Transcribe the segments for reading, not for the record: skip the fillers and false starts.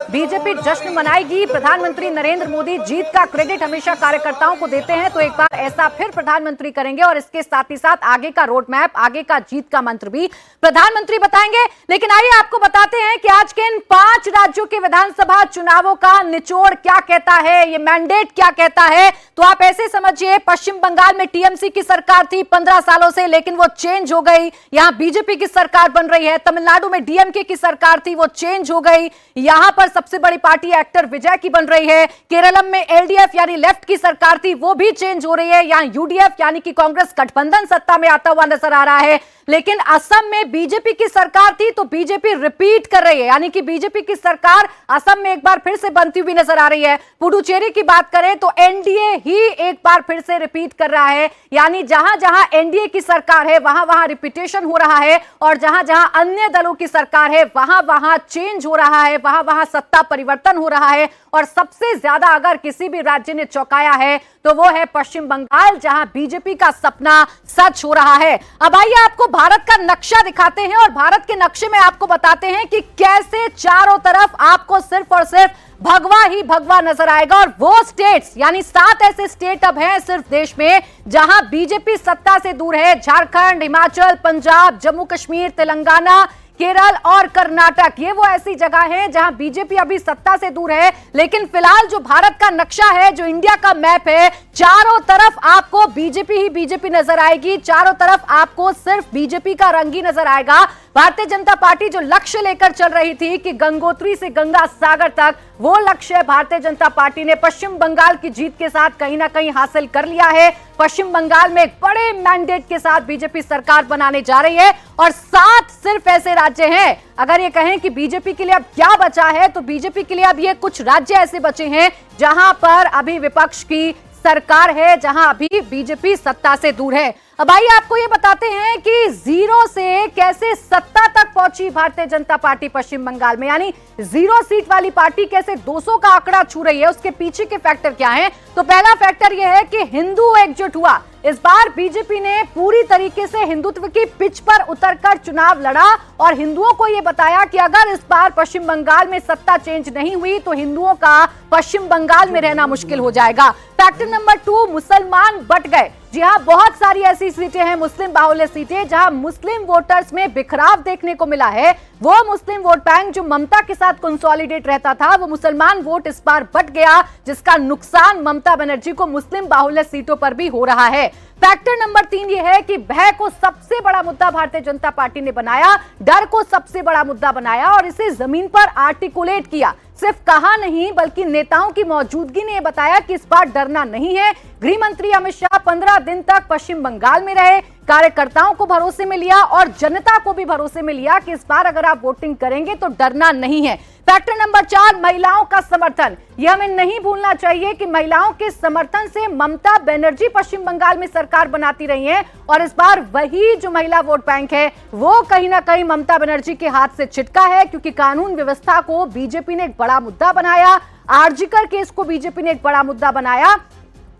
BJP जश्न मनाएगी। प्रधानमंत्री नरेंद्र मोदी जीत का क्रेडिट हमेशा कार्यकर्ताओं को देते हैं, तो एक बार ऐसा फिर प्रधानमंत्री करेंगे और इसके साथ ही साथ आगे का रोड मैप, आगे का जीत का मंत्र भी प्रधानमंत्री बताएंगे। लेकिन आइए आपको बताते हैं कि आज के इन 5 राज्यों के विधानसभा चुनावों का निचोड़ क्या कहता है, ये मैंडेट क्या कहता है। तो आप ऐसे समझिए, पश्चिम बंगाल में टीएमसी की सरकार थी 15 सालों से, लेकिन वो चेंज हो गई, यहां बीजेपी की सरकार बन रही है। तमिलनाडु में डीएमके की सरकार थी, वो चेंज हो गई, यहां पर सबसे बड़ी पार्टी एक्टर विजय की बन रही है। केरलम में एलडीएफ यानी लेफ्ट की सरकार थी, वो भी चेंज हो रही है, यहां यूडीएफ यानी कि कांग्रेस गठबंधन सत्ता में आता हुआ नजर आ रहा है। लेकिन असम में बीजेपी की सरकार थी, तो बीजेपी रिपीट कर रही है, यानी कि बीजेपी की सरकार असम में एक बार फिर से बनती हुई नजर आ रही है। पुडुचेरी की बात करें तो एनडीए ही एक बार फिर से रिपीट कर रहा है, यानी जहां जहां एनडीए की सरकार है वहां वहां रिपीटेशन हो रहा है, और जहां जहां अन्य दलों की सरकार है वहां वहां चेंज हो रहा है, वहां वहां सत्ता परिवर्तन हो रहा है। और सबसे ज्यादा अगर किसी भी राज्य ने चौंकाया है तो वो है पश्चिम बंगाल, जहां बीजेपी का सपना सच हो रहा है। अब आइए आपको भारत का नक्शा दिखाते हैं और भारत के नक्शे में आपको बताते हैं कि कैसे चारों तरफ आपको सिर्फ और सिर्फ भगवा ही भगवा नजर आएगा। और वो स्टेट्स, यानी 7 ऐसे स्टेट अब हैं सिर्फ देश में जहां बीजेपी सत्ता से दूर है। झारखंड, हिमाचल, पंजाब, जम्मू कश्मीर, तेलंगाना, केरल और कर्नाटक, ये वो ऐसी जगह है जहां बीजेपी अभी सत्ता से दूर है। लेकिन फिलहाल जो भारत का नक्शा है, जो इंडिया का मैप है, चारों तरफ आपको बीजेपी ही बीजेपी नजर आएगी, चारों तरफ आपको सिर्फ बीजेपी का रंग ही नजर आएगा। भारतीय जनता पार्टी जो लक्ष्य लेकर चल रही थी कि गंगोत्री से गंगा सागर तक, वो लक्ष्य भारतीय जनता पार्टी ने पश्चिम बंगाल की जीत के साथ कहीं ना कहीं हासिल कर लिया है। पश्चिम बंगाल में एक बड़े मैंडेट के साथ बीजेपी सरकार बनाने जा रही है और 7 सिर्फ ऐसे राज्य हैं। अगर ये कहें कि बीजेपी के लिए अब क्या बचा है, तो बीजेपी के लिए अब ये कुछ राज्य ऐसे बचे हैं जहां पर अभी विपक्ष की सरकार है, जहां अभी बीजेपी सत्ता से दूर है। अब आइए आपको ये बताते हैं कि 0 से कैसे सत्ता तक पहुंची भारतीय जनता पार्टी पश्चिम बंगाल में, यानी 0 सीट वाली पार्टी कैसे 200 का आंकड़ा छू रही है, उसके पीछे के फैक्टर क्या हैं। तो पहला फैक्टर यह है कि हिंदू एकजुट हुआ। इस बार बीजेपी ने पूरी तरीके से हिंदुत्व की पिच पर उतरकर चुनाव लड़ा और हिंदुओं को यह बताया कि अगर इस बार पश्चिम बंगाल में सत्ता चेंज नहीं हुई तो हिंदुओं का पश्चिम बंगाल में रहना मुश्किल हो जाएगा। फैक्टर नंबर 2, मुसलमान बट गए। जी हाँ, बहुत सारी ऐसी सीटें हैं, मुस्लिम बाहुल्य सीटें, जहां मुस्लिम वोटर्स में बिखराव देखने को मिला है। वो मुस्लिम वोट बैंक जो ममता के साथ कंसोलिडेट रहता था, वो मुसलमान वोट इस बार बट गया, जिसका नुकसान ममता बनर्जी को मुस्लिम बाहुल्य सीटों पर भी हो रहा है। फैक्टर नंबर 3 ये है कि भय को सबसे बड़ा मुद्दा भारतीय जनता पार्टी ने बनाया, डर को सबसे बड़ा मुद्दा बनाया और इसे जमीन पर आर्टिकुलेट किया। सिर्फ कहा नहीं, बल्कि नेताओं की मौजूदगी ने बताया कि इस बार डरना नहीं है। गृह मंत्री अमित शाह 15 दिन तक पश्चिम बंगाल में रहे, कार्यकर्ताओं को भरोसे में लिया और जनता को भी भरोसे में लिया कि इस बार अगर आप वोटिंग करेंगे तो डरना नहीं है। फैक्टर नंबर 4, महिलाओं का समर्थन। यह हमें नहीं भूलना चाहिए कि महिलाओं के समर्थन से ममता बनर्जी पश्चिम बंगाल में सरकार बनाती रही हैं और इस बार वही जो महिला वोट बैंक है वो कहीं ना कहीं ममता बनर्जी के हाथ से छिटका है, क्योंकि कानून व्यवस्था को बीजेपी ने एक बड़ा मुद्दा बनाया, आरजीकर केस को बीजेपी ने एक बड़ा मुद्दा बनाया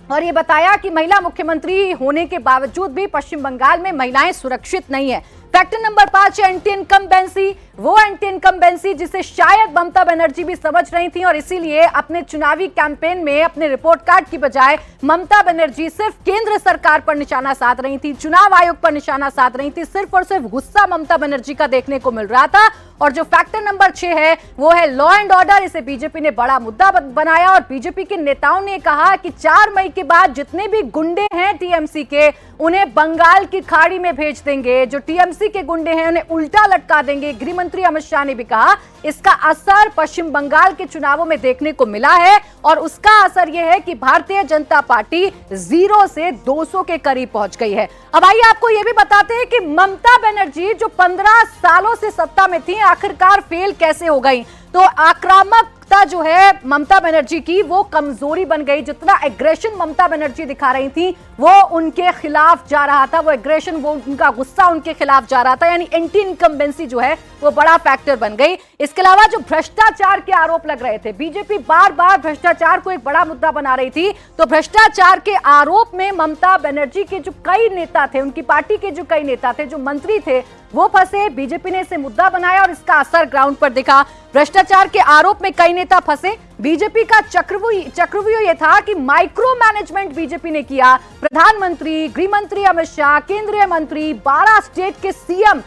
और ये बताया कि महिला मुख्यमंत्री होने के बावजूद भी पश्चिम बंगाल में महिलाएं सुरक्षित नहीं है। फैक्टर नंबर 5 है एंटी इनकम्बेंसी। वो एंटी इनकम्बेंसी जिसे शायद ममता बनर्जी भी समझ रही थी और इसीलिए अपने चुनावी कैंपेन में अपने रिपोर्ट कार्ड की बजाय ममता बनर्जी सिर्फ केंद्र सरकार पर निशाना साध रही थी, चुनाव आयोग पर निशाना साध रही थी। सिर्फ और सिर्फ गुस्सा ममता बनर्जी का देखने को मिल रहा था। और जो फैक्टर नंबर 6 है वो है लॉ एंड ऑर्डर। इसे बीजेपी ने बड़ा मुद्दा बनाया और बीजेपी के नेताओं ने कहा कि 4 मई के बाद जितने भी गुंडे हैं टीएमसी के, उन्हें बंगाल की खाड़ी में भेज देंगे। जो टीएमसी के गुंडे हैं उन्हें उल्टा लटका देंगे। गृह मंत्री अमित शाह ने भी कहा इसका असर पश्चिम बंगाल के चुनावों में देखने को मिला है और उसका असर यह है कि भारतीय जनता पार्टी 0 से 200 के करीब पहुंच गई है। अब आइए आपको यह भी बताते हैं कि ममता बनर्जी जो 15 सालों से सत्ता में थी, आखिरकार फेल कैसे हो गई। तो आक्रामकता जो है ममता बनर्जी की वो कमजोरी बन गई। जितना एग्रेशन ममता बनर्जी दिखा रही थी वो उनके खिलाफ जा रहा था, वो एग्रेशन, वो उनका गुस्सा उनके खिलाफ जा रहा था, यानी एंटी इनकम्बेंसी जो है वो बड़ा फैक्टर बन गई। इसके अलावा जो भ्रष्टाचार के आरोप लग रहे थे, बीजेपी बार बार भ्रष्टाचार को एक बड़ा मुद्दा बना रही थी, तो भ्रष्टाचार के आरोप में ममता बनर्जी के जो कई नेता थे, उनकी पार्टी के जो कई नेता थे, जो मंत्री थे, वो फंसे। बीजेपी ने इसे मुद्दा बनाया और इसका असर ग्राउंड पर दिखा। भ्रष्टाचार के आरोप में कई नेता फंसे। बीजेपी का चक्रव्यूह ये था कि माइक्रो मैनेजमेंट बीजेपी ने किया। प्रधानमंत्री, गृह मंत्री अमित शाह, केंद्रीय मंत्री, 12 स्टेट के सीएम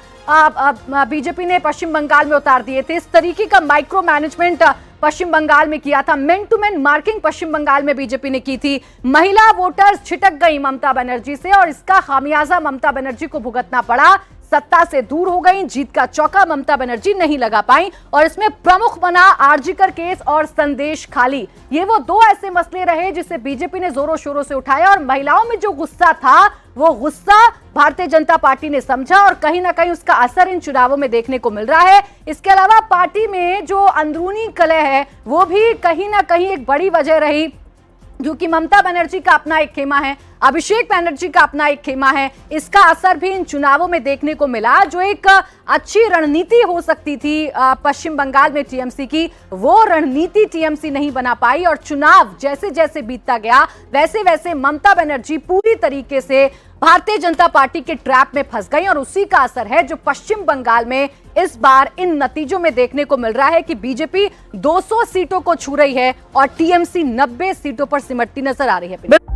बीजेपी ने पश्चिम बंगाल में उतार दिए थे। इस तरीके का माइक्रो मैनेजमेंट पश्चिम बंगाल में किया था। मैन टू मैन मार्किंग पश्चिम बंगाल में बीजेपी ने की थी। महिला वोटर्स छिटक गई ममता बनर्जी से और इसका खामियाजा ममता बनर्जी को भुगतना पड़ा। सत्ता से दूर हो गई, जीत का चौका ममता बनर्जी नहीं लगा पाई और इसमें प्रमुख बना आरजीकर केस और संदेश खाली। ये वो दो ऐसे मसले रहे जिसे बीजेपी ने जोरों शोरों से उठाया और महिलाओं में जो गुस्सा था वो गुस्सा भारतीय जनता पार्टी ने समझा और कहीं ना कहीं उसका असर इन चुनावों में देखने को मिल रहा है। इसके अलावा पार्टी में जो अंदरूनी कलह है वो भी कहीं ना कहीं एक बड़ी वजह रही, क्योंकि ममता बनर्जी का अपना एक खेमा है, अभिषेक बनर्जी का अपना एक खेमा है। इसका असर भी इन चुनावों में देखने को मिला। जो एक अच्छी रणनीति हो सकती थी पश्चिम बंगाल में टीएमसी की, वो रणनीति टीएमसी नहीं बना पाई और चुनाव जैसे जैसे बीतता गया वैसे वैसे ममता बनर्जी पूरी तरीके से भारतीय जनता पार्टी के ट्रैप में फंस गई और उसी का असर है जो पश्चिम बंगाल में इस बार इन नतीजों में देखने को मिल रहा है कि बीजेपी 200 सीटों को छू रही है और टीएमसी 90 सीटों पर सिमटती नजर आ रही है।